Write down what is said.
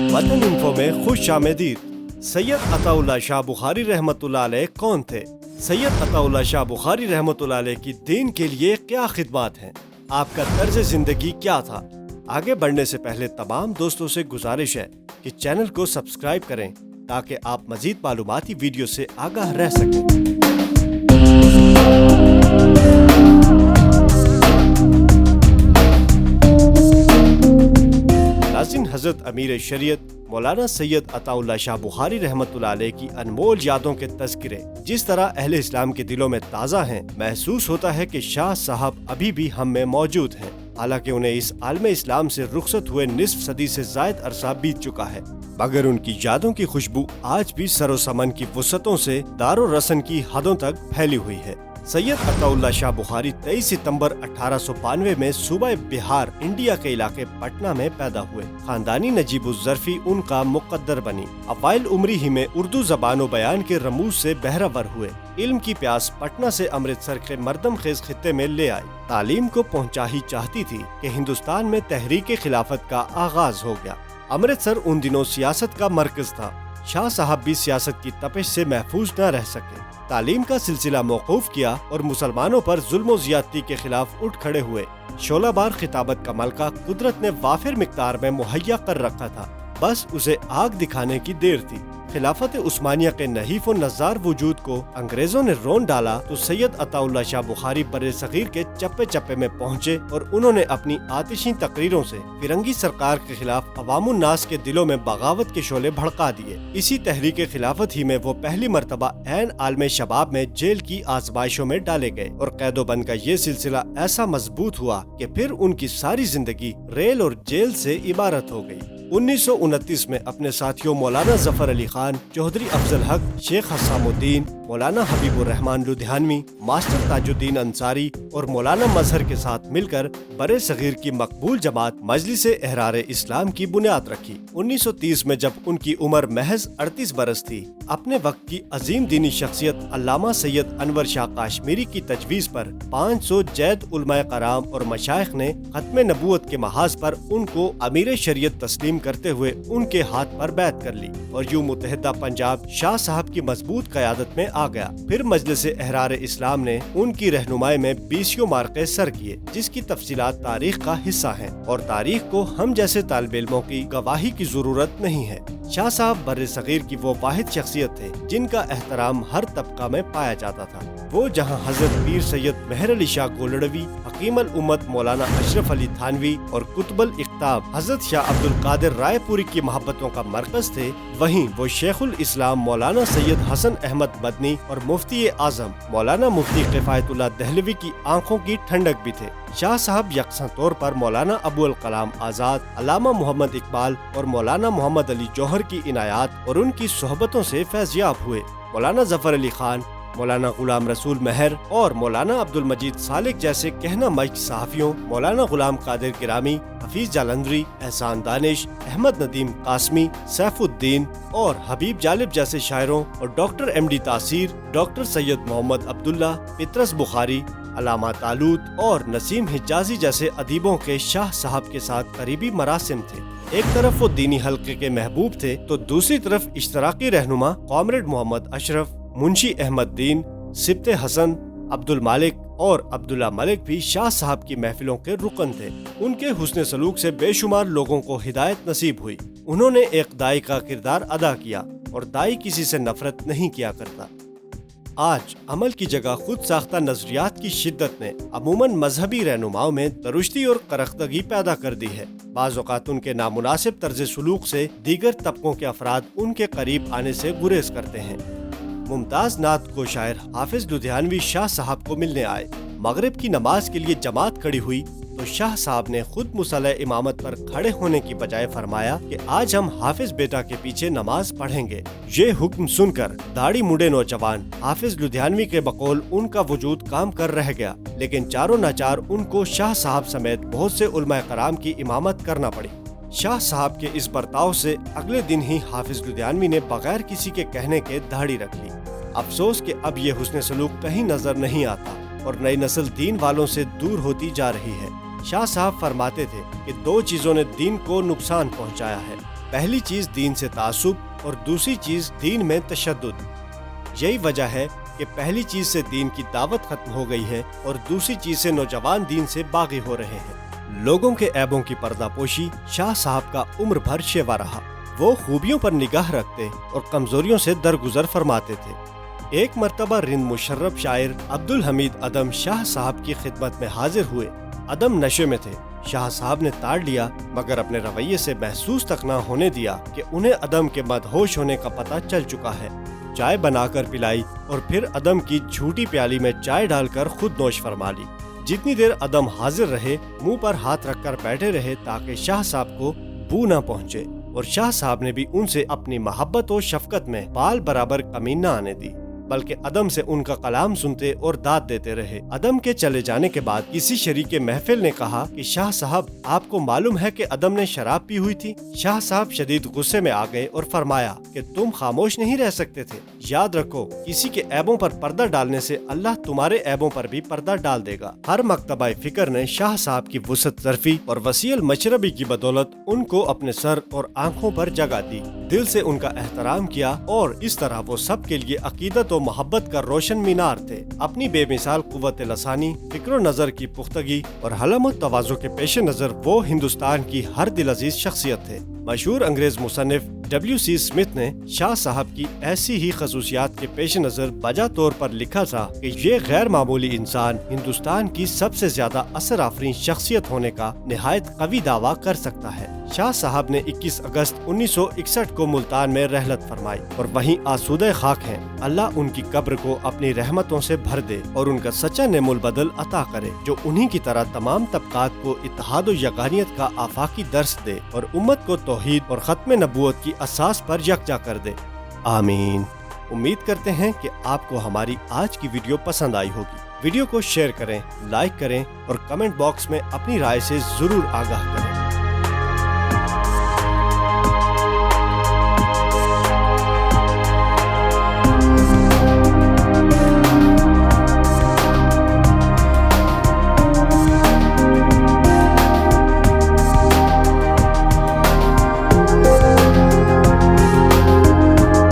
वतन इन्फो में खुश आमदीद। सैयद अताउल्लाह शाह बुखारी रहमतुल्लाह अलैह कौन थे? सैयद अताउल्लाह शाह बुखारी रहमतुल्लाह अलैह की दीन के लिए क्या खिदमत हैं? आपका तर्ज जिंदगी क्या था? आगे बढ़ने से पहले तमाम दोस्तों से गुजारिश है कि चैनल को सब्सक्राइब करें ताकि आप मजीद मालूमाती वीडियो से आगाह रह सकें। नाज़रीन, हज़रत अमीर शरीयत मौलाना सैयद अताउल्लाह शाह बुखारी रहमतुल्लाह अलैह की अनमोल यादों के तज़किरे जिस तरह अहले इस्लाम के दिलों में ताज़ा हैं, महसूस होता है कि शाह साहब अभी भी हम में मौजूद हैं। हालांकि उन्हें इस आलमे इस्लाम से रुखसत हुए निस्फ सदी से जायद अरसा बीत चुका है, मगर उनकी यादों की खुशबू आज भी सरो समन की वुसअतों से दारो रसन की हदों तक फैली हुई है। सैयद अताउल्लाह शाह बुखारी 23 सितंबर 1892 में सूबा बिहार इंडिया के इलाके पटना में पैदा हुए। खानदानी नजीबुज़्ज़रफ़ी उनका मुक़द्दर बनी। अवाइल उम्री ही में उर्दू ज़बान व बयान के रमूज से बहरावर हुए। इल्म की प्यास पटना से अमृतसर के मर्दम खेज खित्ते में ले आई। तालीम को पहुँचा ही चाहती थी कि हिंदुस्तान में तहरीक खिलाफत का आगाज हो गया। अमृतसर उन दिनों सियासत का मरकज था। शाह साहब भी सियासत की तपिश से महफूज न रह सके। तालीम का सिलसिला मौकूफ किया और मुसलमानों पर जुल्म व ज़ियादती के खिलाफ उठ खड़े हुए। शोलाबार खिताबत का मलका कुदरत ने वाफिर मिकदार में मुहैया कर रखा था, बस उसे आग दिखाने की देर थी। खिलाफत उस्मानिया के नहीफ व नज़ार वजूद को अंग्रेजों ने रोन डाला तो सैयद अताउल्लाह शाह बुखारी बर्रे सगीर के चप्पे चप्पे में पहुँचे और उन्होंने अपनी आतिशी तकरीरों से फिरंगी सरकार के खिलाफ अवामुन नास के दिलों में बगावत के शोले भड़का दिए। इसी तहरीक खिलाफत ही में वो पहली मरतबा ऐन आलमे शबाब में जेल की आजमाइशों में डाले गए और कैदोबंद का ये सिलसिला ऐसा मजबूत हुआ कि फिर उनकी सारी जिंदगी रेल और जेल से इबारत हो गई। 1929 में अपने साथियों मौलाना जफर अली खान, चौधरी अफजल हक, शेख हसामुद्दीन, मौलाना हबीबुर रहमान लुधियानवी, मास्टर ताजुद्दीन अंसारी और मौलाना मजहर के साथ मिलकर बड़े सगीर की मकबूल जमात मजलिस-ए एहरार इस्लाम की बुनियाद रखी। 1930 में जब उनकी उम्र महज 38 बरस थी, अपने वक्त की अजीम दीनी शख्सियत अल्लामा सैयद अनवर शाह काश्मीरी की तजवीज पर 500 जैद उलमाए कराम और मशाइख ने खत्म नबूवत के महाज पर उनको अमीर शरीयत तस्लीम करते हुए उनके हाथ पर बैत कर ली और यूं मुत्तहिदा पंजाब शाह साहब की मजबूत क़यादत में आ गया। फिर मजलिस-ए एहरार इस्लाम ने उनकी रहनुमाई में 20 मार्के सर किए, जिसकी तफसीलात तारीख का हिस्सा हैं और तारीख को हम जैसे तालिब इल्मों की गवाही की जरूरत नहीं है। शाह साहब बर्रे सगीर की वो वाहिद शख्सियत थे जिनका एहतराम हर तबका में पाया जाता था। वो जहाँ हजरत पीर सैयद मेहर अली शाह गोलड़वी, हकीम अल उम्मत मौलाना अशरफ अली थानवी और कुतुबुल इख्ताब हजरत शाह अब्दुल कादिर रायपुरी की मोहब्बतों का मरकज थे, वहीं वो शेखुल इस्लाम मौलाना सैयद हसन अहमद मदनी और मुफ्ती आजम मौलाना मुफ्ती किफायतुल्लाह दहलवी की आंखों की ठंडक भी थे। शाह साहब यकसा तौर पर मौलाना अबुल कलाम आजाद, अल्लामा मोहम्मद इकबाल और मौलाना मोहम्मद अली जौहर की इनायात और उनकी सोहबतों से फैज़याब हुए। मौलाना जफर अली खान, मौलाना गुलाम रसूल महर और मौलाना अब्दुल मजीद सालिक जैसे कहना मश्क सहाफ़ियों, मौलाना गुलाम कादिर गिरामी, हफीज जालंधरी, एहसान दानिश, अहमद नदीम कासमी, सैफुद्दीन और हबीब जालिब जैसे शायरों और डॉक्टर MD तासीर, डॉक्टर सैयद मोहम्मद अब्दुल्ला, पितरस बुखारी, अलामा तालूत और नसीम हिजाजी जैसे अदीबों के शाह साहब के साथ करीबी मरासिम थे। एक तरफ वो दीनी हल्के के महबूब थे तो दूसरी तरफ इश्तराकी रहनुमा कॉमरेड मोहम्मद अशरफ, मुंशी अहमद दीन, सिब्ते हसन, अब्दुल मालिक और अब्दुल्ला मलिक भी शाह साहब की महफिलों के रुकन थे। उनके हुस्न सलूक से बेशुमार लोगों को हिदायत नसीब हुई। उन्होंने एक दाई का किरदार अदा किया और दाई किसी से नफरत नहीं किया करता। आज अमल की जगह खुद साख्ता नजरियात की शिद्दत ने अमूमन मजहबी रहनुमाओं में दरुश्ती और करख्तगी पैदा कर दी है। बाज़ औक़ात उनके नामुनासिब तर्ज सुलूक से दीगर तबकों के अफराद उनके करीब आने से गुरेज करते हैं। मुमताज नात को शायर हाफिज लुधियानवी शाह साहब को मिलने आए। मगरिब की नमाज के लिए जमात खड़ी हुई तो शाह साहब ने खुद मुसल्ला इमामत पर खड़े होने की बजाय फरमाया कि आज हम हाफिज बेटा के पीछे नमाज पढ़ेंगे। ये हुक्म सुनकर दाढ़ी मुंडे नौजवान हाफिज लुधियानवी के बकौल उनका वजूद काम कर रह गया, लेकिन चारों नाचार उनको शाह साहब समेत बहुत से उलमाए कराम की इमामत करना पड़ी। शाह साहब के इस बर्ताव से अगले दिन ही हाफिज लुधियानवी ने बगैर किसी के कहने के दाढ़ी रख ली। अफसोस कि अब ये हुस्न सलूक कहीं नजर नहीं आता और नई नस्ल दीन वालों से दूर होती जा रही है। शाह साहब फरमाते थे कि दो चीजों ने दीन को नुकसान पहुंचाया है, पहली चीज दीन से तासुब और दूसरी चीज दीन में तशद्दुद। यही वजह है कि पहली चीज से दीन की दावत खत्म हो गई है और दूसरी चीज से नौजवान दीन से बागी हो रहे हैं। लोगों के ऐबों की पर्दापोशी शाह साहब का उम्र भर शेवा रहा। वो खूबियों पर निगाह रखते और कमजोरियों से दरगुजर फरमाते थे। एक मर्तबा रिंद मुशर्रफ शायर अब्दुल हमीद अदम शाह साहब की खिदमत में हाजिर हुए। अदम नशे में थे। शाह साहब ने ताड़ लिया, मगर अपने रवैये से महसूस तक न होने दिया कि उन्हें अदम के मदहोश होने का पता चल चुका है। चाय बनाकर पिलाई और फिर अदम की झूठी प्याली में चाय डालकर खुद नोश फरमा ली। जितनी देर अदम हाजिर रहे, मुंह पर हाथ रखकर बैठे रहे ताकि शाह साहब को बू न पहुंचे, और शाह साहब ने भी उनसे अपनी मोहब्बत और शफकत में बाल बराबर कमी न आने दी, बल्कि अदम से उनका कलाम सुनते और दाद देते रहे। अदम के चले जाने के बाद किसी शरीक महफिल ने कहा कि शाह साहब, आपको मालूम है कि अदम ने शराब पी हुई थी। शाह साहब शदीद गुस्से में आ गए और फरमाया कि तुम खामोश नहीं रह सकते थे। याद रखो, किसी के ऐबों पर पर्दा डालने से अल्लाह तुम्हारे ऐबों पर भी पर्दा डाल देगा। हर मकतबा फिक्र ने शाह साहब की वुसअत ज़र्फी और वसील मशरबी की बदौलत उनको अपने सर और आंखों पर जगह दी, दिल से उनका एहतराम किया, और इस तरह वो सब के लिए अकीदत और मोहब्बत का रोशन मीनार थे। अपनी बेमिसाल कुव्वत लसानी, फिक्र नजर की पुख्तगी और हलम तवाज़ु के पेश नजर वो हिंदुस्तान की हर दिल अजीज शख्सियत थे। मशहूर अंग्रेज मुसन्निफ W.C. स्मिथ ने शाह साहब की ऐसी ही खसूसियात के पेश नजर बजा तौर पर लिखा था कि ये गैर मामूली इंसान हिंदुस्तान की सबसे ज्यादा असर आफरीन शख्सियत होने का निहायत कवी दावा कर सकता है। शाह साहब ने 21 अगस्त 1961 को मुल्तान में रहलत फरमाई और वहीं आसूदे खाक हैं। अल्लाह उनकी कब्र को अपनी रहमतों से भर दे और उनका सच्चा नेमुल बदल अता करे, जो उन्हीं की तरह तमाम तबकात को इत्तेहाद व यगानियत का आफाकी दर्स दे और उम्मत को तौहीद और खत्म नबूवत की असास पर यकजा कर दे। आमीन। उम्मीद करते हैं कि आपको हमारी आज की वीडियो पसंद आई होगी। वीडियो को शेयर करें, लाइक करें और कमेंट बॉक्स में अपनी राय से जरूर आगाह करें।